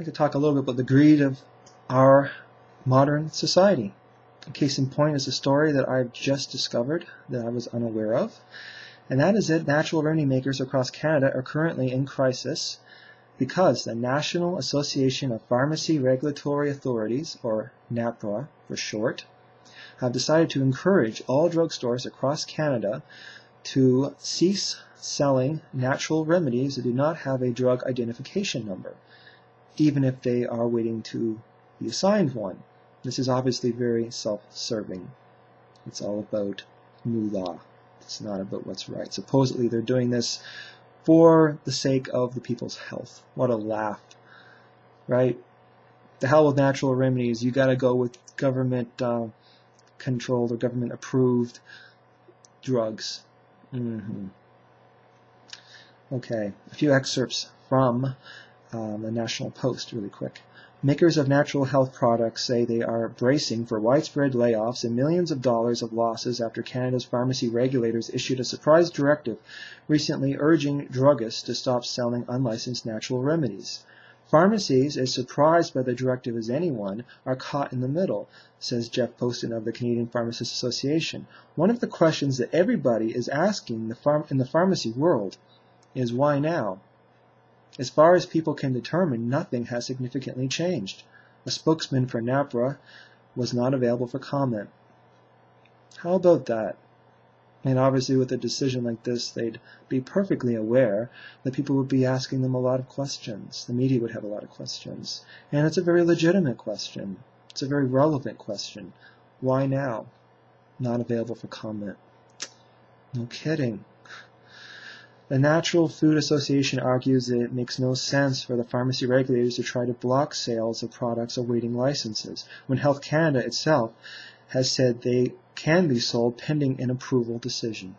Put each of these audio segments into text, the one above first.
like to talk a little bit about the greed of our modern society. A case in point is a story that I've just discovered that I was unaware of, and that is that natural remedy makers across Canada are currently in crisis because the National Association of Pharmacy Regulatory Authorities, or NAPRA for short, have decided to encourage all drugstores across Canada to cease selling natural remedies that do not have a drug identification number, even if they are waiting to be assigned one. This is obviously very self-serving. It's all about moolah. It's not about what's right. Supposedly they're doing this for the sake of the people's health. What a laugh, right? The hell with natural remedies. You got to go with government controlled or government approved drugs. Okay, a few excerpts from the National Post really quick. Makers of natural health products say they are bracing for widespread layoffs and millions of dollars of losses after Canada's pharmacy regulators issued a surprise directive recently urging druggists to stop selling unlicensed natural remedies. Pharmacies, as surprised by the directive as anyone, are caught in the middle, says Jeff Poston of the Canadian Pharmacists Association. One of the questions that everybody is asking in the pharmacy world is why now? As far as people can determine, nothing has significantly changed. A spokesman for NAPRA was not available for comment. How about that? And obviously with a decision like this, they'd be perfectly aware that people would be asking them a lot of questions. The media would have a lot of questions. And it's a very legitimate question. It's a very relevant question. Why now? Not available for comment. No kidding. The Natural Food Association argues that it makes no sense for the pharmacy regulators to try to block sales of products awaiting licenses, when Health Canada itself has said they can be sold pending an approval decision.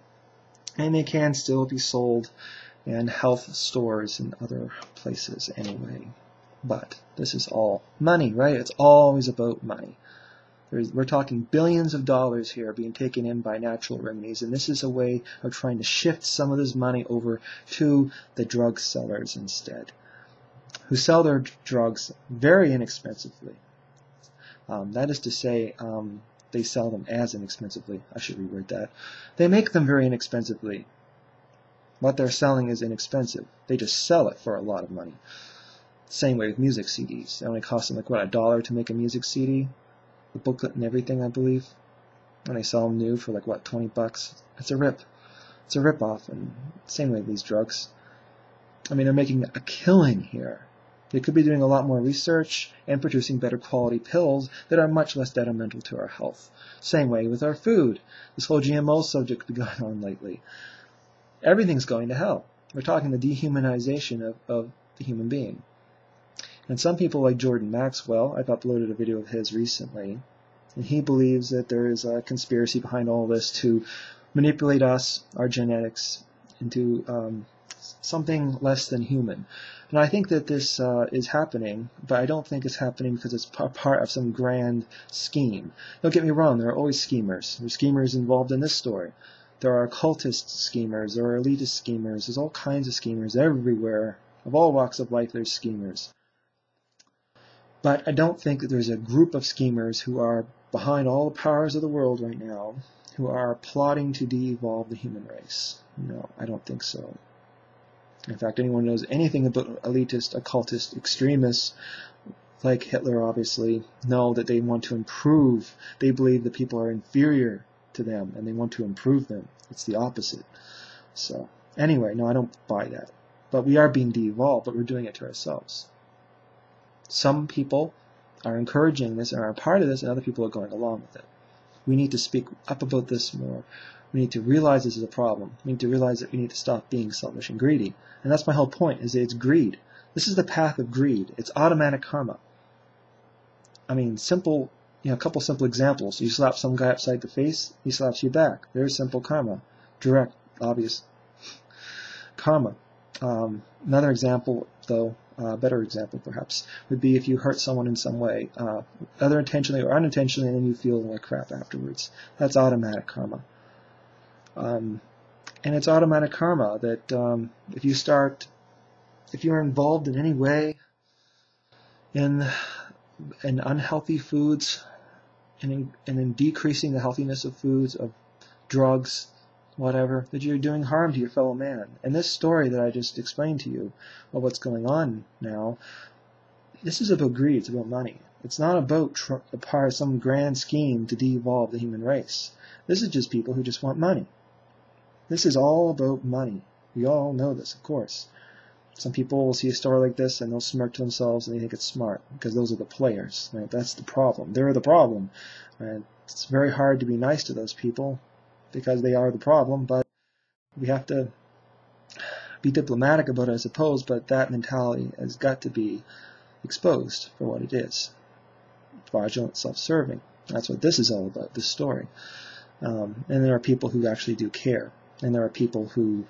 And they can still be sold in health stores and other places anyway. But this is all money, right? It's always about money. We're talking billions of dollars here being taken in by natural remedies, and this is a way of trying to shift some of this money over to the drug sellers instead, who sell their drugs very inexpensively. That is to say, they sell them as inexpensively. I should reword that. They make them very inexpensively. What they're selling is inexpensive. They just sell it for a lot of money. Same way with music CDs. It only costs them like, what, $1 to make a music CD? The booklet and everything, I believe. And they sell them new for like, what, $20? It's a rip. It's a rip-off. And same way with these drugs. I mean, they're making a killing here. They could be doing a lot more research and producing better quality pills that are much less detrimental to our health. Same way with our food. This whole GMO subject has been going on lately. Everything's going to hell. We're talking the dehumanization of the human being. And some people like Jordan Maxwell, I've uploaded a video of his recently, and he believes that there is a conspiracy behind all this to manipulate us, our genetics, into something less than human. And I think that this is happening, but I don't think it's happening because it's part of some grand scheme. Don't get me wrong, there are always schemers. There are schemers involved in this story. There are occultist schemers, there are elitist schemers, there's all kinds of schemers everywhere. Of all walks of life, there's schemers. But I don't think that there's a group of schemers who are behind all the powers of the world right now who are plotting to de-evolve the human race. No, I don't think so. In fact, anyone who knows anything about elitist, occultist, extremists, like Hitler obviously, know that they want to improve. They believe that people are inferior to them and they want to improve them. It's the opposite. So, anyway, no, I don't buy that. But we are being de-evolved, but we're doing it to ourselves. Some people are encouraging this and are a part of this, and other people are going along with it. We need to speak up about this more. We need to realize this is a problem. We need to realize that we need to stop being selfish and greedy. And that's my whole point, is that it's greed. This is the path of greed. It's automatic karma. I mean, simple, a couple simple examples. You slap some guy upside the face, he slaps you back. There's simple karma. Direct, obvious karma. Another example, though, better example perhaps, would be if you hurt someone in some way, either intentionally or unintentionally, and then you feel like crap afterwards. That's automatic karma. And it's automatic karma that if you're involved in any way in unhealthy foods, and in decreasing the healthiness of foods, of drugs, whatever, that you're doing harm to your fellow man. And this story that I just explained to you of what's going on now, this is about greed, it's about money. It's not about a part of some grand scheme to de-evolve the human race. This is just people who just want money. This is all about money. We all know this, of course. Some people will see a story like this and they'll smirk to themselves and they think it's smart, because those are the players. Right? That's the problem. They're the problem. Right? It's very hard to be nice to those people because they are the problem, but we have to be diplomatic about it, I suppose, but that mentality has got to be exposed for what it is. Fraudulent, self-serving. That's what this is all about, this story. And there are people who actually do care. And there are people who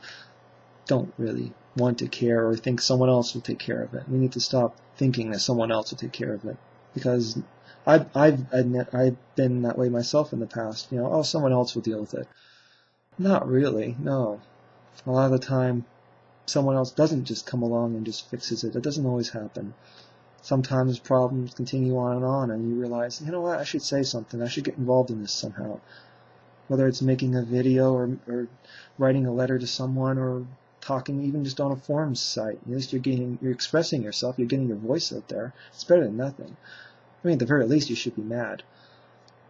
don't really want to care or think someone else will take care of it. We need to stop thinking that someone else will take care of it. Because I've been that way myself in the past. Oh, someone else will deal with it. Not really, no. A lot of the time, someone else doesn't just come along and just fixes it. It doesn't always happen. Sometimes problems continue on, and you realize, you know what, I should say something. I should get involved in this somehow. Whether it's making a video or writing a letter to someone or talking even just on a forums site. You're expressing yourself. You're getting your voice out there. It's better than nothing. I mean, at the very least, you should be mad.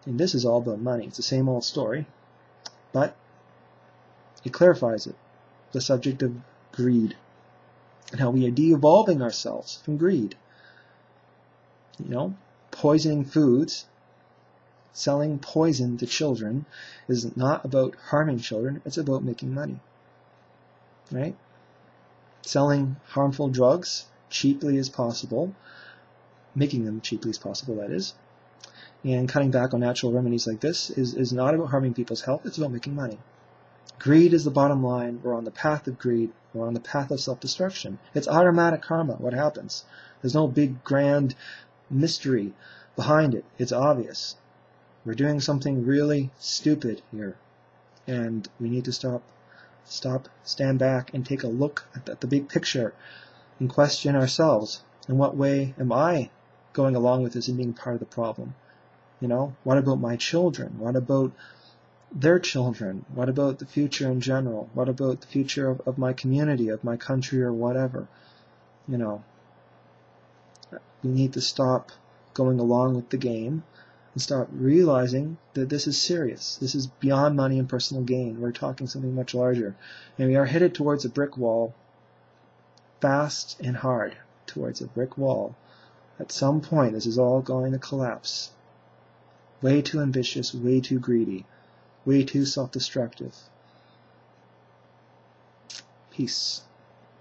And this is all about money. It's the same old story, but it clarifies it. The subject of greed and how we are de-evolving ourselves from greed. Poisoning foods, selling poison to children is not about harming children, it's about making money. Right? Selling harmful drugs cheaply as possible, making them cheaply as possible, that is, and cutting back on natural remedies like this is not about harming people's health, it's about making money. Greed is the bottom line. We're on the path of greed. We're on the path of self-destruction. It's automatic karma, what happens. There's no big grand mystery behind it. It's obvious. We're doing something really stupid here. And we need to stop, stand back, and take a look at the big picture and question ourselves. In what way am I going along with this and being part of the problem? What about my children? What about their children? What about the future in general? What about the future of my community, of my country, or whatever? We need to stop going along with the game and start realizing that this is serious. This is beyond money and personal gain. We're talking something much larger. And we are headed towards a brick wall, fast and hard, towards a brick wall. At some point, this is all going to collapse. Way too ambitious, way too greedy, way too self-destructive. Peace.